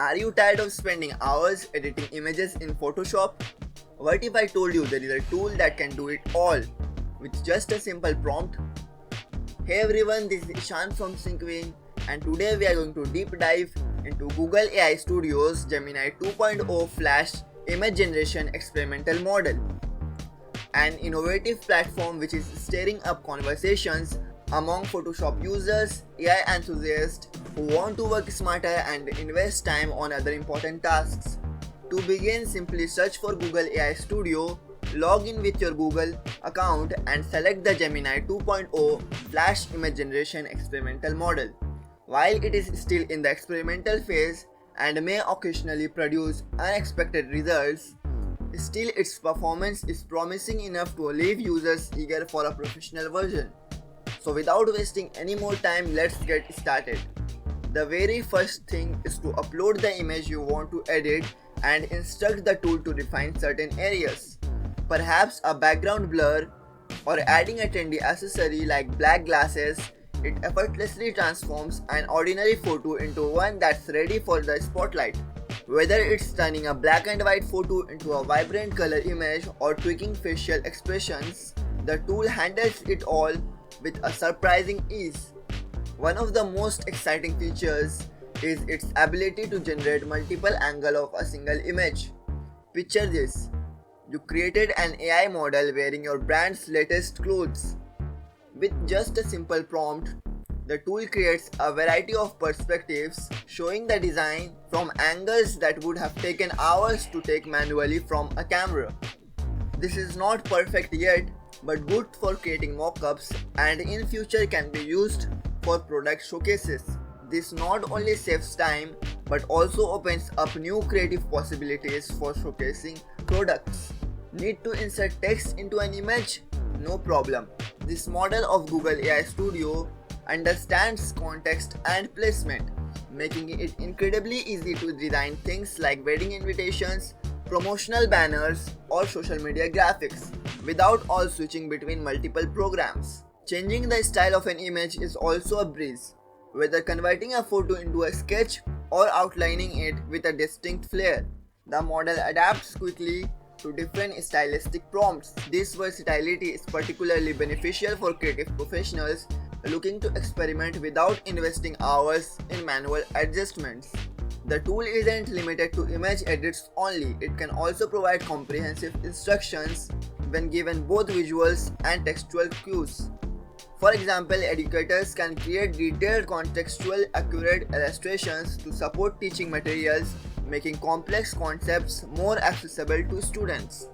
Are you tired of spending hours editing images in Photoshop? What if I told you there is a tool that can do it all with just a simple prompt? Hey everyone, this is Ishan from SyncWin, and today we are going to deep dive into Google AI Studio's Gemini 2.0 Flash Image Generation Experimental Model, an innovative platform which is stirring up conversations among Photoshop users, AI enthusiasts who want to work smarter and invest time on other important tasks. To begin, simply search for Google AI Studio, log in with your Google account and select the Gemini 2.0 Flash Image Generation Experimental Model. While it is still in the experimental phase and may occasionally produce unexpected results, still its performance is promising enough to leave users eager for a professional version. So without wasting any more time, let's get started. The very first thing is to upload the image you want to edit and instruct the tool to refine certain areas. Perhaps a background blur or adding a trendy accessory like black glasses. It effortlessly transforms an ordinary photo into one that's ready for the spotlight. Whether it's turning a black and white photo into a vibrant color image or tweaking facial expressions, the tool handles it all with a surprising ease. One of the most exciting features is its ability to generate multiple angles of a single image. Picture this. You created an AI model wearing your brand's latest clothes. With just a simple prompt, the tool creates a variety of perspectives, showing the design from angles that would have taken hours to take manually from a camera. This is not perfect yet, but good for creating mockups and in future can be used for product showcases. This not only saves time but also opens up new creative possibilities for showcasing products. Need to insert text into an image? No problem. This model of Google AI Studio understands context and placement, making it incredibly easy to design things like wedding invitations, promotional banners, or social media graphics without all switching between multiple programs. Changing the style of an image is also a breeze, whether converting a photo into a sketch or outlining it with a distinct flair. The model adapts quickly to different stylistic prompts. This versatility is particularly beneficial for creative professionals looking to experiment without investing hours in manual adjustments. The tool isn't limited to image edits only, it can also provide comprehensive instructions when given both visuals and textual cues. For example, educators can create detailed contextual accurate illustrations to support teaching materials, making complex concepts more accessible to students.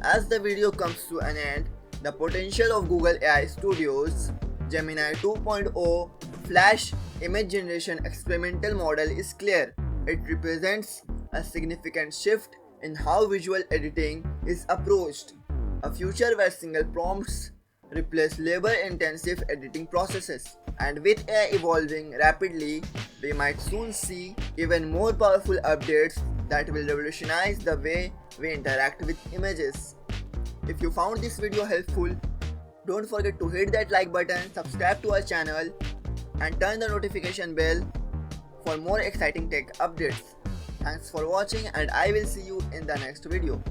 As the video comes to an end, the potential of Google AI Studio's Gemini 2.0 Flash Image Generation Experimental Model is clear. It represents a significant shift in how visual editing is approached, a future where single prompts replace labor-intensive editing processes. And with AI evolving rapidly, we might soon see even more powerful updates that will revolutionize the way we interact with images. If you found this video helpful, don't forget to hit that like button, subscribe to our channel, and turn the notification bell for more exciting tech updates. Thanks for watching, and I will see you in the next video.